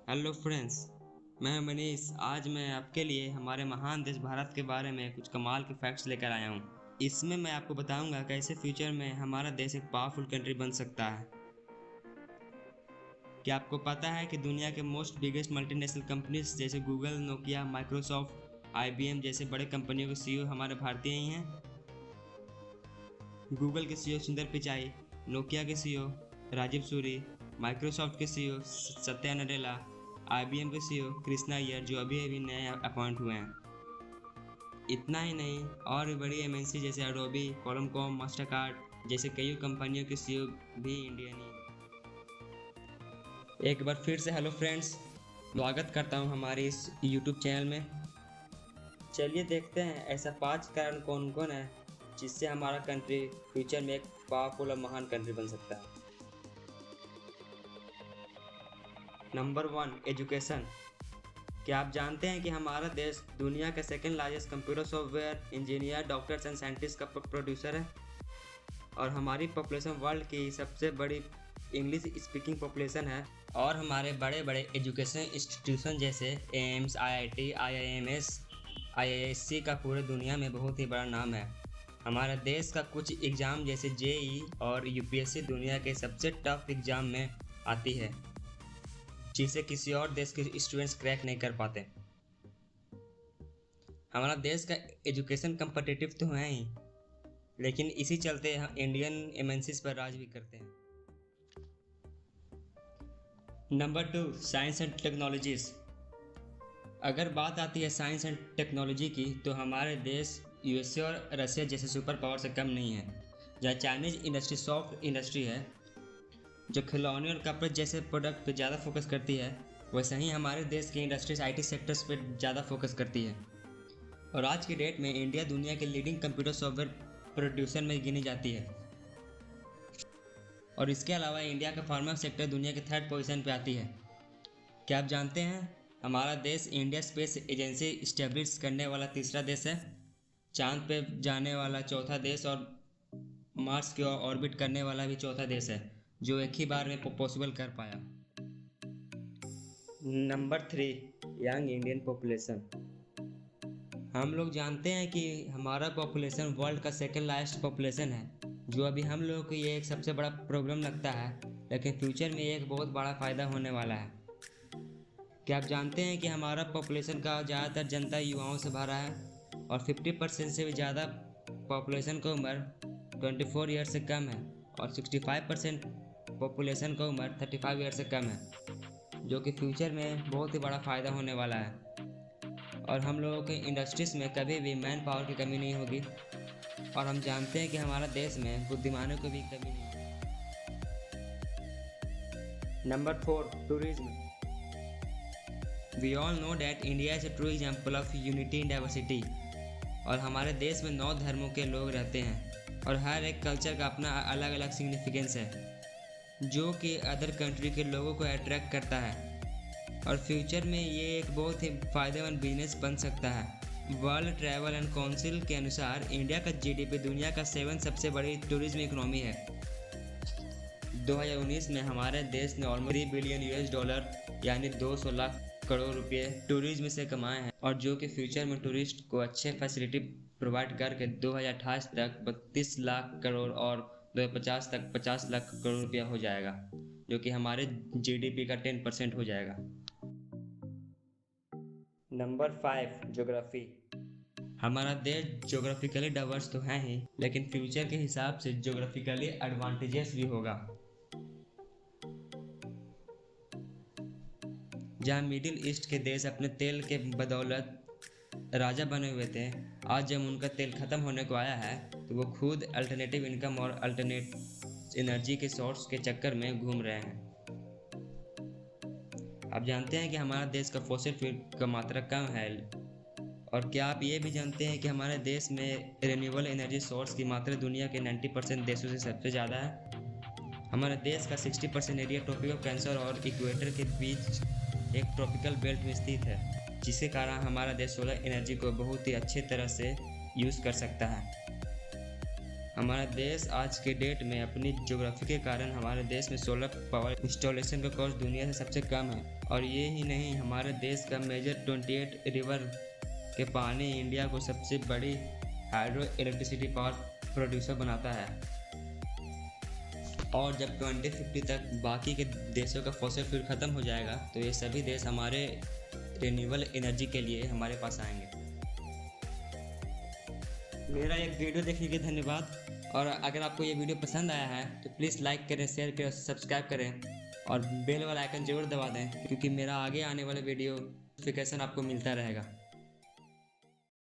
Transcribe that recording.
Hello friends. मैं मनीष। आज मैं आपके लिए हमारे महान देश भारत के बारे में कुछ कमाल के फैक्ट्स लेकर आया हूँ। इसमें मैं आपको बताऊंगा कैसे फ्यूचर में हमारा देश एक पावरफुल कंट्री बन सकता है। क्या आपको पता है कि दुनिया के मोस्ट बिगेस्ट मल्टीनेशनल कंपनीज जैसे गूगल, नोकिया, माइक्रोसॉफ्ट, आईबीएम जैसे बड़े कंपनियों के सीईओ हमारे भारतीय ही हैं। गूगल के सीईओ सुंदर पिचाई, नोकिया के सीईओ राजीव सूरी, माइक्रोसॉफ्ट के सीईओ सत्या नडेला, आईबीएम के सीईओ कृष्णा अय्यर जो अभी अभी नए अपॉइंट हुए हैं। इतना ही नहीं, और भी बड़ी एमएनसी जैसे अडोबी, कोलमकॉम, मास्टरकार्ड जैसे कई कंपनियों के सीईओ भी इंडियन ही हैं। एक बार फिर से हेलो फ्रेंड्स, स्वागत करता हूं हमारे इस यूट्यूब चैनल में। चलिए देखते हैं ऐसा 5 कारण कौन कौन है जिससे हमारा कंट्री फ्यूचर में एक पावरफुल और महान कंट्री बन सकता है। Number 1, education. क्या आप जानते हैं कि हमारा देश दुनिया का second largest computer software engineer, doctors and scientist का प्रोड्यूसर है और हमारी पॉपुलेशन वर्ल्ड की सबसे बड़ी इंग्लिश स्पीकिंग पॉपुलेशन है। और हमारे बड़े बड़े एजुकेशन इंस्टीट्यूशन जैसे एम्स, आईआईटी, आईआईएमएस, आईआईएससी का पूरे दुनिया में बहुत ही बड़ा नाम है। हमारे देश का कुछ एग्ज़ाम जैसे जेई और यूपीएससी दुनिया के सबसे टफ एग्ज़ाम में आती है, जिसे किसी और देश के स्टूडेंट्स क्रैक नहीं कर पाते। हमारा देश का एजुकेशन कम्पिटिटिव तो है ही, लेकिन इसी चलते हम इंडियन एमएनसीज पर राज भी करते हैं। Number 2, science and technologies. अगर बात आती है साइंस एंड टेक्नोलॉजी की तो हमारे देश यूएसए और रशिया जैसे सुपर पावर से कम नहीं है। जहाँ चाइनीज़ इंडस्ट्री सॉफ्ट इंडस्ट्री है जो खिलौने और कपड़े जैसे प्रोडक्ट पे ज़्यादा फोकस करती है, वैसे ही हमारे देश की इंडस्ट्रीज आईटी सेक्टर्स पे ज़्यादा फोकस करती है। और आज की डेट में इंडिया दुनिया के लीडिंग कंप्यूटर सॉफ्टवेयर प्रोड्यूसर में गिनी जाती है। और इसके अलावा इंडिया का फार्मा सेक्टर दुनिया के 3rd पोजीशन पे आती है। क्या आप जानते हैं हमारा देश इंडिया स्पेस एजेंसी इस्टेब्लिश करने वाला तीसरा देश है, चांद पे जाने वाला चौथा देश और मार्स की ऑर्बिट करने वाला भी चौथा देश है जो एक ही बार में पॉसिबल कर पाया। Number 3, young Indian population. हम लोग जानते हैं कि हमारा पॉपुलेशन वर्ल्ड का सेकेंड लार्जेस्ट पॉपुलेशन है, जो अभी हम लोगों को ये एक सबसे बड़ा प्रॉब्लम लगता है, लेकिन फ्यूचर में ये एक बहुत बड़ा फ़ायदा होने वाला है। क्या आप जानते हैं कि हमारा पॉपुलेशन का ज़्यादातर जनता युवाओं से भरा है और 50% से भी ज़्यादा पॉपुलेशन की उम्र 24 ईयर से कम है और 65% पॉपुलेशन की उम्र 35 ईयर से कम है, जो कि फ्यूचर में बहुत ही बड़ा फ़ायदा होने वाला है। और हम लोगों के इंडस्ट्रीज़ में कभी भी मैन पावर की कमी नहीं होगी और हम जानते हैं कि हमारा देश में बुद्धिमानों की भी कमी नहीं है। Number 4, tourism. We all know that India is a true example of unity in diversity. और हमारे देश में 9 धर्मों के लोग रहते हैं और हर एक कल्चर का अपना अलग अलग सिग्निफिकेंस है, जो कि अदर कंट्री के लोगों को अट्रैक्ट करता है। और फ्यूचर में ये एक बहुत ही फ़ायदेमंद बिजनेस बन सकता है। वर्ल्ड ट्रैवल एंड काउंसिल के अनुसार इंडिया का जीडीपी दुनिया का 7 सबसे बड़ी टूरिज्म इकोनॉमी है। 2019 में हमारे देश ने ऑलमोस्ट $3 बिलियन यानी 200 लाख करोड़ रुपए टूरिज्म से कमाए हैं, और जो कि फ्यूचर में टूरिस्ट को अच्छे फैसिलिटी प्रोवाइड करके 2028 तक 32 लाख करोड़ और 2050 तक 50 लाख करोड़ रुपया हो जाएगा, जो कि हमारे जीडीपी का 10% हो जाएगा। Number 5, geography. हमारा देश ज्योग्राफिकली डाइवर्स तो है ही, लेकिन फ्यूचर के हिसाब से ज्योग्राफिकली एडवांटेजेस भी होगा। जहाँ मिडिल ईस्ट के देश अपने तेल के बदौलत राजा बने हुए थे, आज जब उनका तेल ख़त्म होने को आया है तो वो खुद अल्टरनेटिव इनकम और अल्टरनेट एनर्जी के सोर्स के चक्कर में घूम रहे हैं। आप जानते हैं कि हमारा देश का फॉसिल फ्यूल का मात्रा कम है, और क्या आप ये भी जानते हैं कि हमारे देश में रिन्यूएबल एनर्जी सोर्स की मात्रा दुनिया के 90% देशों से सबसे ज़्यादा है। हमारे देश का 60% एरिया ट्रॉपिक ऑफ कैंसर और इक्वेटर के बीच एक ट्रॉपिकल बेल्ट में स्थित है, जिसके कारण हमारा देश सोलर एनर्जी को बहुत ही अच्छे तरह से यूज़ कर सकता है। हमारा देश आज के डेट में अपनी ज्योग्राफी के कारण हमारे देश में सोलर पावर इंस्टॉलेशन का कॉस्ट दुनिया से सबसे कम है। और ये ही नहीं, हमारे देश का मेजर 28 रिवर के पानी इंडिया को सबसे बड़ी हाइड्रो इलेक्ट्रिसिटी पावर प्रोड्यूसर बनाता है। और जब 2050 तक बाकी के देशों का फॉसिल फ्यूल ख़त्म हो जाएगा तो ये सभी देश हमारे रिन्यूएबल एनर्जी के लिए हमारे पास आएंगे। मेरा एक वीडियो देखने के लिए धन्यवाद। और अगर आपको ये वीडियो पसंद आया है तो प्लीज़ लाइक करें, शेयर करें, सब्सक्राइब करें और बेल वाला आइकन ज़रूर दबा दें, क्योंकि मेरा आगे आने वाला वीडियो नोटिफिकेशन आपको मिलता रहेगा।